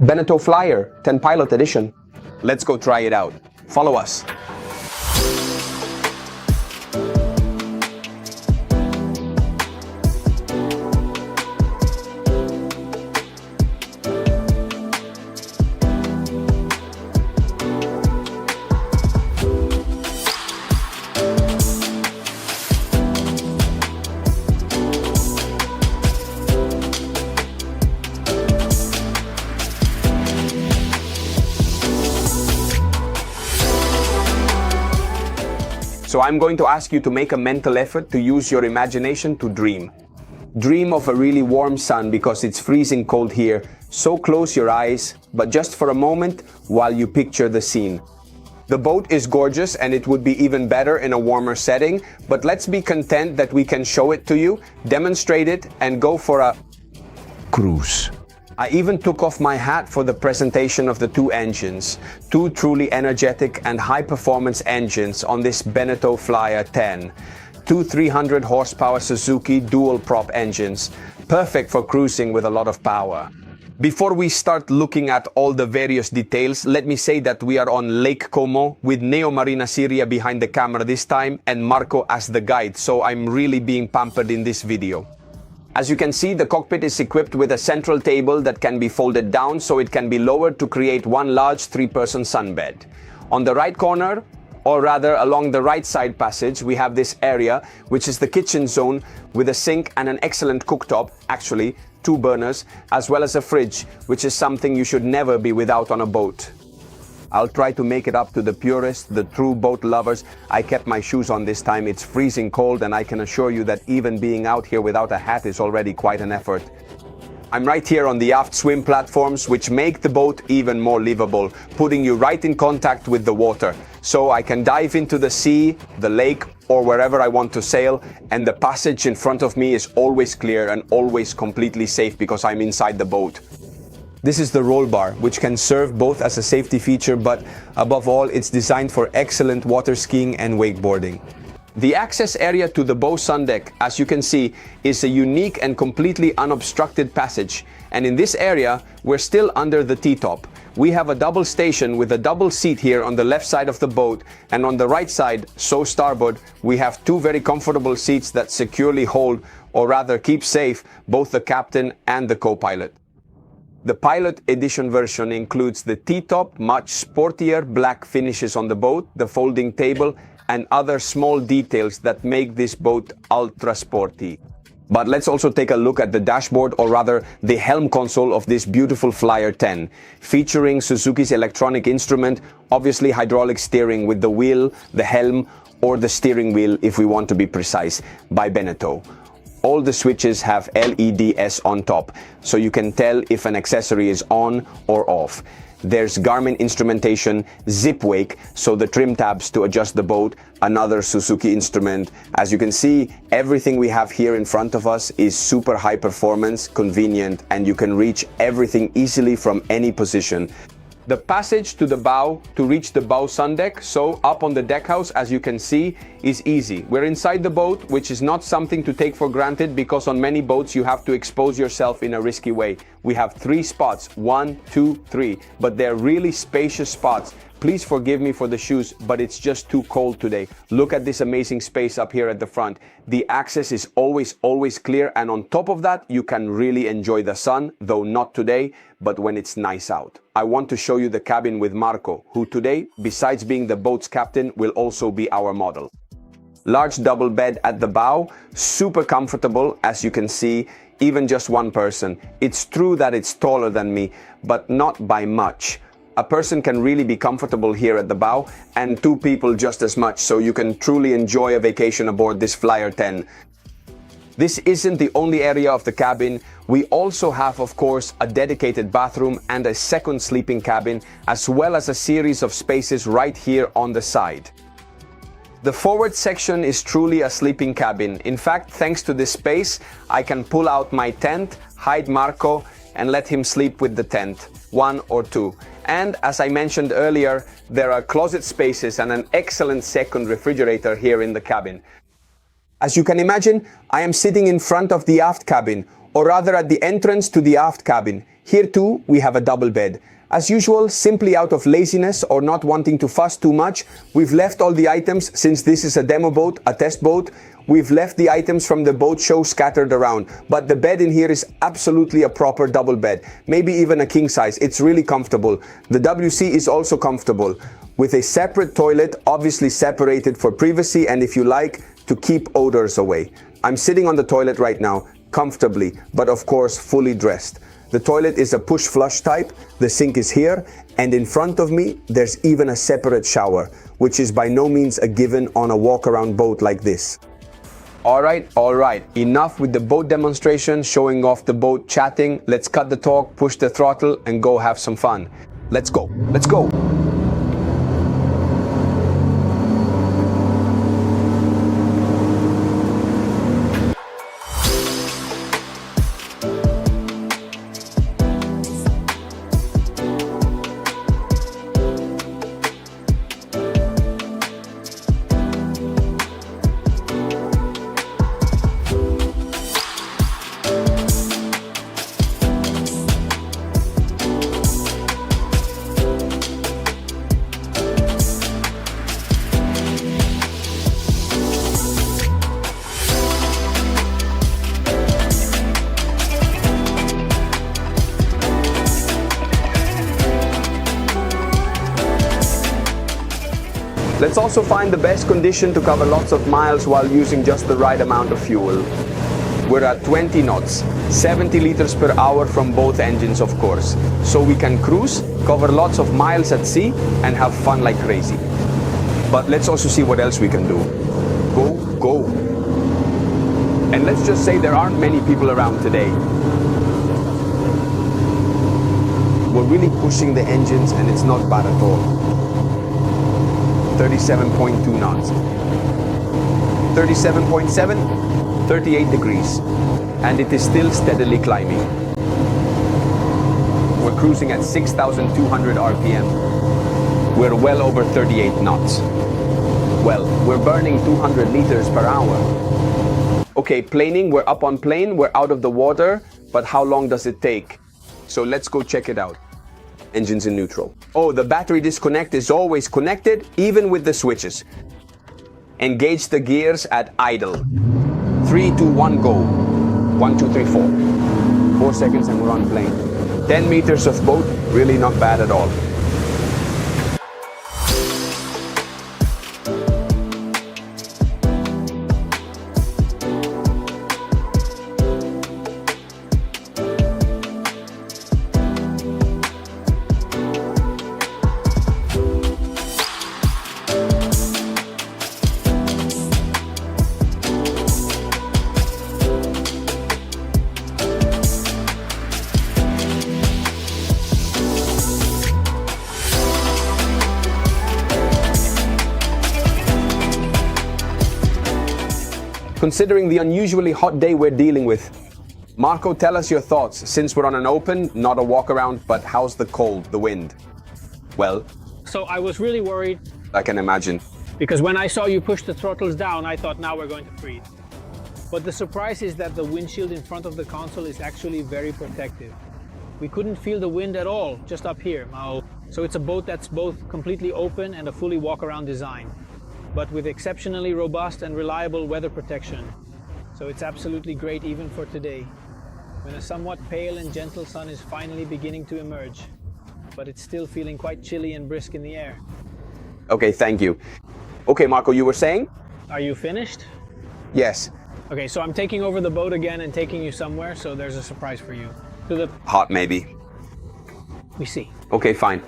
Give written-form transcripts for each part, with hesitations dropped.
Beneteau Flyer 10 Pilot Edition. Let's go try it out. Follow us. So I'm going to ask you to make a mental effort to use your imagination to dream. Dream of a really warm sun because it's freezing cold here, so close your eyes, but just for a moment while you picture the scene. The boat is gorgeous and it would be even better in a warmer setting, but let's be content that we can show it to you, demonstrate it, and go for a cruise. I even took off my hat for the presentation of the two engines, two truly energetic and high-performance engines on this Beneteau Flyer 10. Two 300 horsepower Suzuki dual-prop engines, perfect for cruising with a lot of power. Before we start looking at all the various details, let me say that we are on Lake Como with Neo Marina Syria behind the camera this time and Marco as the guide, so I'm really being pampered in this video. As you can see, the cockpit is equipped with a central table that can be folded down so it can be lowered to create one large three-person sunbed. On the right corner, or rather along the right side passage, we have this area, which is the kitchen zone with a sink and an excellent cooktop, actually, 2 burners, as well as a fridge, which is something you should never be without on a boat. I'll try to make it up to the purists, the true boat lovers. I kept my shoes on this time. It's freezing cold and I can assure you that even being out here without a hat is already quite an effort. I'm right here on the aft swim platforms, which make the boat even more livable, putting you right in contact with the water. So I can dive into the sea, the lake, or wherever I want to sail, and the passage in front of me is always clear and always completely safe because I'm inside the boat. This is the roll bar, which can serve both as a safety feature, but above all, it's designed for excellent water skiing and wakeboarding. The access area to the bow sun deck, as you can see, is a unique and completely unobstructed passage. And in this area, we're still under the T-top. We have a double station with a double seat here on the left side of the boat, and on the right side, so starboard, we have 2 very comfortable seats that securely hold, or rather keep safe, both the captain and the co-pilot. The Pilot Edition version includes the T-top, much sportier black finishes on the boat, the folding table, and other small details that make this boat ultra sporty. But let's also take a look at the dashboard, or rather the Helm console of this beautiful Flyer 10, featuring Suzuki's electronic instrument, obviously hydraulic steering with the wheel, the helm, or the steering wheel if we want to be precise, by Beneteau. All the switches have LEDs on top, so you can tell if an accessory is on or off. There's Garmin instrumentation, zip wake, so the trim tabs to adjust the boat, another Suzuki instrument. As you can see, everything we have here in front of us is super high performance, convenient, and you can reach everything easily from any position. The passage to the bow to reach the bow sun deck, so up on the deck house, as you can see, is easy. We're inside the boat, which is not something to take for granted because on many boats you have to expose yourself in a risky way. We have 3 spots, 1, 2, 3, but they're really spacious spots. Please forgive me for the shoes, but it's just too cold today. Look at this amazing space up here at the front. The access is always clear, and on top of that, you can really enjoy the sun, though not today, but when it's nice out. I want to show you the cabin with Marco, who today, besides being the boat's captain, will also be our model. Large double bed at the bow, super comfortable, as you can see, even just one person. It's true that it's taller than me, but not by much. A person can really be comfortable here at the bow, and 2 people just as much, so you can truly enjoy a vacation aboard this Flyer 10. This isn't the only area of the cabin. We also have, of course, a dedicated bathroom and a second sleeping cabin, as well as a series of spaces right here on the side. The forward section is truly a sleeping cabin. In fact, thanks to this space, I can pull out my tent, hide Marco, and let him sleep with the tent, 1 or 2. And as I mentioned earlier, there are closet spaces and an excellent second refrigerator here in the cabin. As you can imagine, I am sitting in front of the aft cabin, or rather at the entrance to the aft cabin. Here too, we have a double bed. As usual, simply out of laziness or not wanting to fuss too much, we've left all the items, since this is a demo boat, a test boat, we've left the items from the boat show scattered around. But the bed in here is absolutely a proper double bed, maybe even a king size. It's really comfortable. The WC is also comfortable, with a separate toilet, obviously separated for privacy and, if you like, to keep odors away. I'm sitting on the toilet right now, comfortably, but of course fully dressed. The toilet is a push flush type, the sink is here, and in front of me there's even a separate shower, which is by no means a given on a walk-around boat like this. Alright, enough with the boat demonstration, showing off the boat, chatting. Let's cut the talk, push the throttle, and go have some fun. Let's go, let's go! Let's also find the best condition to cover lots of miles while using just the right amount of fuel. We're at 20 knots, 70 liters per hour from both engines, of course. So we can cruise, cover lots of miles at sea, and have fun like crazy. But let's also see what else we can do. Go. And let's just say there aren't many people around today. We're really pushing the engines and it's not bad at all. 37.2 knots, 37.7, 38 degrees, and it is still steadily climbing. We're cruising at 6,200 RPM. We're well over 38 knots. Well, we're burning 200 liters per hour. Okay, planing, we're up on plane, we're out of the water, but how long does it take? So let's go check it out. Engines in neutral. Oh, the battery disconnect is always connected, even with the switches. Engage the gears at idle. 3, 2, 1, go. 1, 2, 3, 4. 4 seconds and we're on plane. 10 meters of boat, really not bad at all. Considering the unusually hot day we're dealing with. Marco, tell us your thoughts, since we're on an open, not a walk around, but how's the cold, the wind? Well, so I was really worried. I can imagine. Because when I saw you push the throttles down, I thought now we're going to freeze. But the surprise is that the windshield in front of the console is actually very protective. We couldn't feel the wind at all, just up here. So it's a boat that's both completely open and a fully walk-around design, but with exceptionally robust and reliable weather protection. So it's absolutely great even for today, when a somewhat pale and gentle sun is finally beginning to emerge, but it's still feeling quite chilly and brisk in the air. Okay, thank you. Okay, Marco, you were saying? Are you finished? Yes. Okay, so I'm taking over the boat again and taking you somewhere, so there's a surprise for you. To the... Hot, maybe. We see. Okay, fine.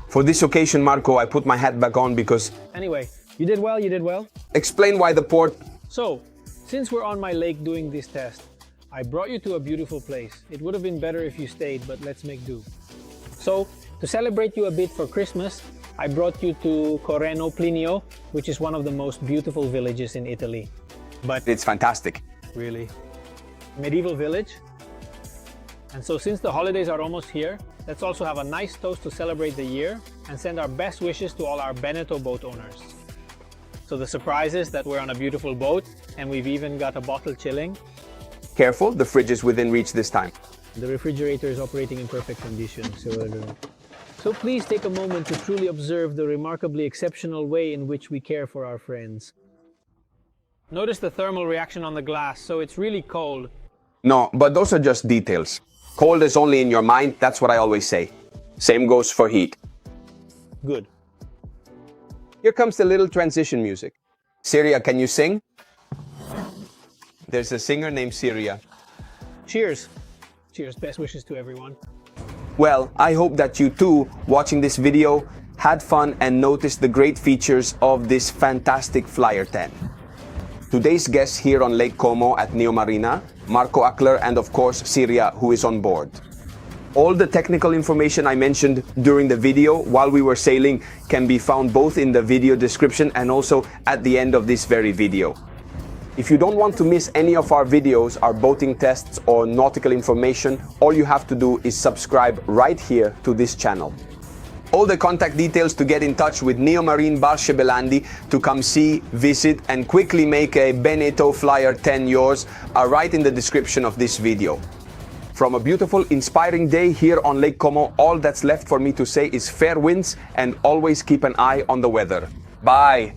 For this occasion, Marco, I put my hat back on because... Anyway, you did well, you did well. Explain why the port... So, since we're on my lake doing this test, I brought you to a beautiful place. It would have been better if you stayed, but let's make do. So, to celebrate you a bit for Christmas, I brought you to Correno Plinio, which is one of the most beautiful villages in Italy. But it's fantastic. Really? Medieval village? And so since the holidays are almost here, let's also have a nice toast to celebrate the year and send our best wishes to all our Beneteau boat owners. So the surprise is that we're on a beautiful boat and we've even got a bottle chilling. Careful, the fridge is within reach this time. The refrigerator is operating in perfect condition. So please take a moment to truly observe the remarkably exceptional way in which we care for our friends. Notice the thermal reaction on the glass, so it's really cold. No, but those are just details. Cold is only in your mind, that's what I always say. Same goes for heat. Good. Here comes the little transition music. Syria, can you sing? There's a singer named Syria. Cheers. Cheers. Best wishes to everyone. Well, I hope that you too, watching this video, had fun and noticed the great features of this fantastic Flyer 10. Today's guests here on Lake Como at Neo Marina, Marco Ackler and of course Syria, who is on board. All the technical information I mentioned during the video while we were sailing can be found both in the video description and also at the end of this very video. If you don't want to miss any of our videos, our boating tests or nautical information, all you have to do is subscribe right here to this channel. All the contact details to get in touch with Neo Marine Barshebelandi to come see, visit and quickly make a Beneteau Flyer 10 yours are right in the description of this video. From a beautiful, inspiring day here on Lake Como, all that's left for me to say is fair winds and always keep an eye on the weather. Bye!